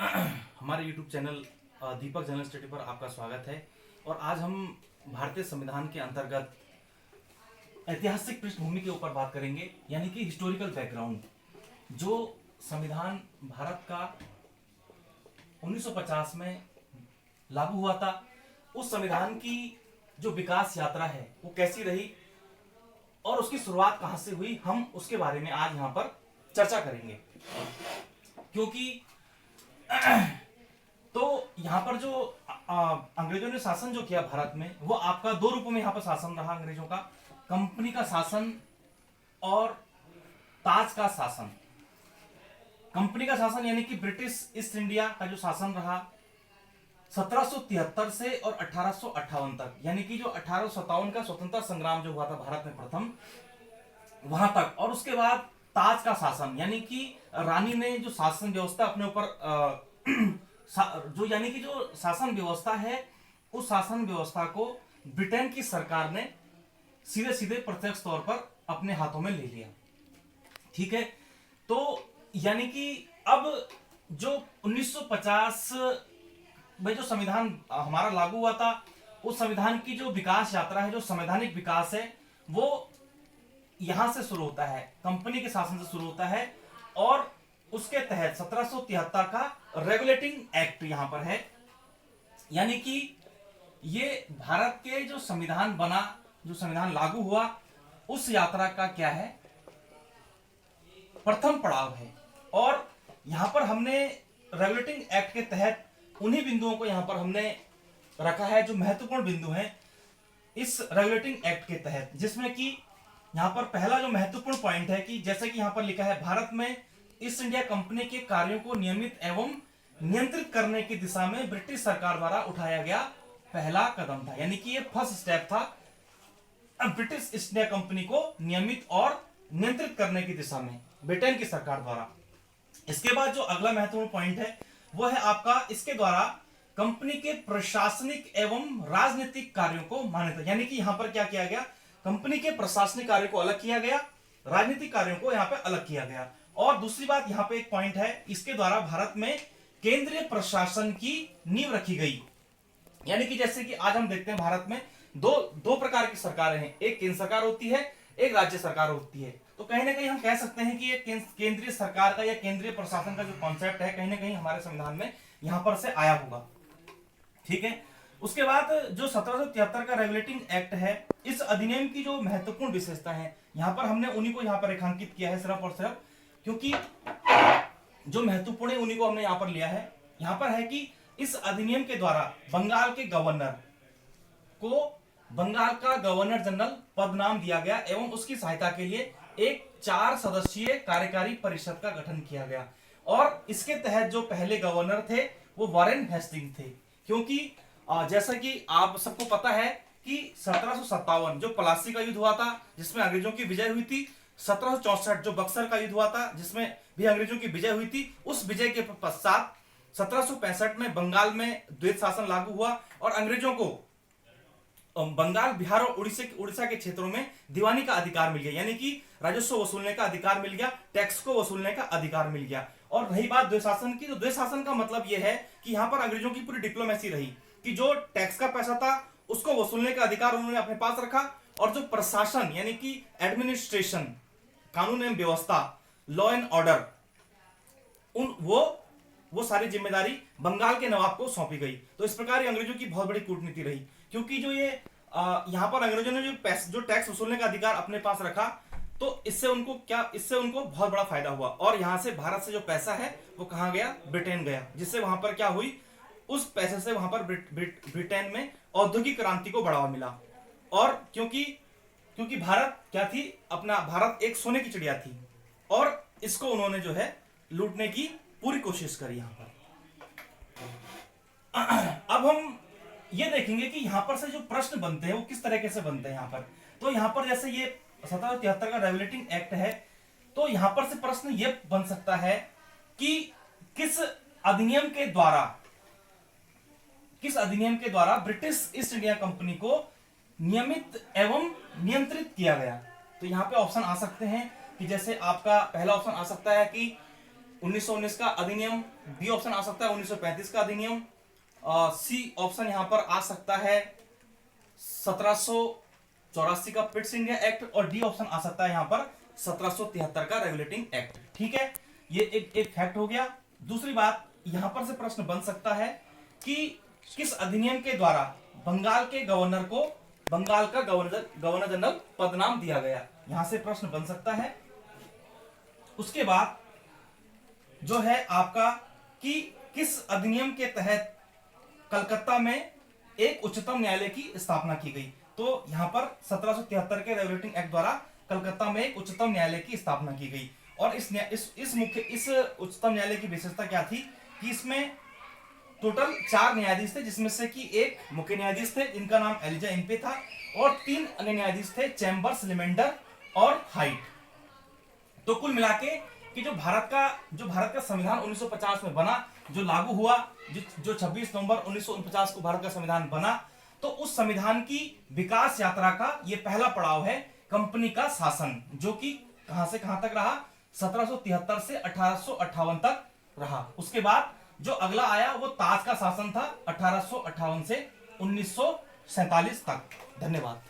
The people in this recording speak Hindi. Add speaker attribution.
Speaker 1: हमारे YouTube चैनल दीपक जनरल स्टडी पर आपका स्वागत है। और आज हम भारतीय संविधान के अंतर्गत ऐतिहासिक पृष्ठभूमि के ऊपर बात करेंगे, यानी कि हिस्टोरिकल बैकग्राउंड। जो संविधान भारत का 1950 में लागू हुआ था, उस संविधान की जो विकास यात्रा है वो कैसी रही और उसकी शुरुआत कहां से हुई, हम उसके बारे में आज यहाँ पर चर्चा करेंगे। क्योंकि तो यहाँ पर जो अंग्रेजों ने शासन जो किया भारत में, वो आपका दो रूपों में यहाँ पर शासन रहा अंग्रेजों का। कंपनी का शासन और ताज का शासन। कंपनी का शासन यानी कि ब्रिटिश ईस्ट इंडिया का जो शासन रहा 1773 से और 1858 तक, यानी कि जो 1857 का स्वतंत्रता संग्राम जो हुआ था भारत में प्रथम, वहां तक। और उसके बाद ताज का शासन, यानी कि रानी ने जो शासन व्यवस्था अपने ऊपर जो यानी कि जो शासन व्यवस्था है, उस शासन व्यवस्था को ब्रिटेन की सरकार ने सीधे सीधे प्रत्यक्ष तौर पर अपने हाथों में ले लिया। ठीक है, तो यानी कि अब जो 1950 में जो संविधान हमारा लागू हुआ था, उस संविधान की जो विकास यात्रा है, जो संवैधानिक विकास है, वो यहां से शुरू होता है, कंपनी के शासन से शुरू होता है। और उसके तहत 1773 का रेगुलेटिंग एक्ट यहां पर है, यानी कि ये भारत के जो संविधान बना, जो संविधान लागू हुआ, उस यात्रा का क्या है, प्रथम पड़ाव है। और यहां पर हमने रेगुलेटिंग एक्ट के तहत उन्हीं बिंदुओं को यहां पर हमने रखा है जो महत्वपूर्ण बिंदु हैं इस रेगुलेटिंग एक्ट के तहत, जिसमें कि यहां पर पहला जो महत्वपूर्ण पॉइंट है कि जैसे कि यहां पर लिखा है, भारत में ईस्ट इंडिया कंपनी के कार्यों को नियमित एवं नियंत्रित करने की दिशा में ब्रिटिश सरकार द्वारा उठाया गया पहला कदम था। यानी कि ये फर्स्ट स्टेप था ब्रिटिश ईस्ट इंडिया कंपनी को नियमित और नियंत्रित करने की दिशा में ब्रिटेन की सरकार द्वारा। इसके बाद जो अगला महत्वपूर्ण पॉइंट है वो है आपका, इसके द्वारा कंपनी के प्रशासनिक एवं राजनीतिक कार्यों को मान्यता। यानी कि यहां पर क्या किया गया, कंपनी के प्रशासनिक कार्यों को अलग किया गया, राजनीतिक कार्यों को यहां पर अलग किया गया। और दूसरी बात यहां पे एक पॉइंट है, इसके द्वारा भारत में केंद्रीय प्रशासन की नींव रखी गई। यानी कि जैसे कि आज हम देखते हैं भारत में दो प्रकार की सरकारें हैं, एक केंद्र सरकार होती है, एक राज्य सरकार होती है। तो कहीं ना कहीं हम कह सकते हैं कि ये केंद्रीय सरकार का या केंद्रीय प्रशासन का जो कॉन्सेप्ट है, कहीं ना कहीं हमारे संविधान में यहां पर से आया होगा। ठीक है, उसके बाद जो 1773 का रेगुलेटिंग एक्ट है, इस अधिनियम की जो महत्वपूर्ण विशेषता है, यहां पर हमने उन्हीं को यहां पर रेखांकित किया है सिर्फ और सिर्फ, क्योंकि जो महत्वपूर्ण है उन्हीं को हमने यहां पर लिया है। यहां पर है कि इस अधिनियम के द्वारा बंगाल के गवर्नर को बंगाल का गवर्नर जनरल पद नाम दिया गया एवं उसकी सहायता के लिए एक 4 सदस्यीय कार्यकारी परिषद का गठन किया गया। और इसके तहत जो पहले गवर्नर थे वो वॉरेन हेस्टिंग्स थे, क्योंकि जैसा कि आप सबको पता है कि 1757 जो प्लासी का युद्ध हुआ था जिसमें अंग्रेजों की विजय हुई थी, 1764 जो बक्सर का युद्ध हुआ था जिसमें भी अंग्रेजों की विजय हुई थी, उस विजय के पश्चात 1765 में बंगाल में द्वैत शासन लागू हुआ और अंग्रेजों को बंगाल, बिहार और उड़ीसा के क्षेत्रों में दीवानी का अधिकार मिल गया, यानी कि राजस्व वसूलने का अधिकार मिल गया, टैक्स को वसूलने का अधिकार मिल गया। और रही बात द्वैत शासन की, तो द्वैत शासन का मतलब यह है कि यहां पर अंग्रेजों की पूरी डिप्लोमेसी रही कि जो टैक्स का पैसा था उसको वसूलने का अधिकार उन्होंने अपने पास रखा, और जो प्रशासन यानी कि एडमिनिस्ट्रेशन, कानून एवं व्यवस्था, लॉ एंड ऑर्डर, वो सारी जिम्मेदारी बंगाल के नवाब को सौंपी गई। तो इस प्रकार अंग्रेजों की बहुत बड़ी कूटनीति रही, क्योंकि जो ये यहां पर अंग्रेजों ने जो टैक्स वसूलने का अधिकार अपने पास रखा, तो इससे उनको बहुत बड़ा फायदा हुआ। और यहां से भारत से जो पैसा है वो कहां गया, ब्रिटेन गया, जिससे वहां पर क्या हुई, उस पैसे से वहां पर ब्रिटेन में औद्योगिक क्रांति को बढ़ावा मिला। और क्योंकि भारत क्या थी, अपना भारत एक सोने की चिड़िया थी, और इसको उन्होंने जो है लूटने की पूरी कोशिश करी यहां पर। अब हम ये देखेंगे कि यहां पर से जो प्रश्न बनते हैं वो किस तरीके से बनते हैं यहां पर। तो यहां पर जैसे ये 1773 का रेगुलेटिंग एक्ट है, तो यहां पर से प्रश्न ये बन सकता है कि किस अधिनियम के द्वारा ब्रिटिश ईस्ट इंडिया कंपनी को नियमित एवं नियंत्रित किया गया। तो यहां पे ऑप्शन आ सकते हैं कि जैसे आपका पहला ऑप्शन आ सकता है कि 1919 का अधिनियम, बी ऑप्शन आ सकता है 1935 का अधिनियम, सी ऑप्शन यहां पर आ सकता है 1784 का पिट्स इंडिया एक्ट, और डी ऑप्शन आ सकता है यहां पर 1773 का रेगुलेटिंग एक्ट। ठीक है, ये एक फैक्ट हो गया। दूसरी बात, यहां पर से प्रश्न बन सकता है कि किस अधिनियम के द्वारा बंगाल के गवर्नर को बंगाल का गवर्नर जनरल पदनाम दिया गया, यहां से प्रश्न बन सकता है। उसके बाद जो है आपका कि किस अधिनियम के तहत कलकत्ता में एक उच्चतम न्यायालय की स्थापना की गई। तो यहां पर 1773 के रेगुलेटिंग एक्ट द्वारा कलकत्ता में एक उच्चतम न्यायालय की स्थापना की गई। और इस उच्चतम न्यायालय की विशेषता क्या थी कि इसमें टोटल 4 न्यायाधीश थे, जिसमें से कि एक मुख्य न्यायाधीश थे जिनका नाम एलिजा इम्पे था, और 3 अन्य न्यायाधीश थे, चैम्बर्स, लिमेंडर और हाइट। तो कुल मिलाके कि जो भारत का संविधान 1950 में बना, जो लागू हुआ, जो 26 नवंबर 1949 को भारत का संविधान बना, तो उस संविधान की विकास यात्रा का ये पहला पड़ाव है कंपनी का शासन, जो कि कहां से कहां तक रहा, 1773 से 1858 तक रहा। उसके बाद जो अगला आया वो ताज का शासन था 1858 से 1947 तक। धन्यवाद।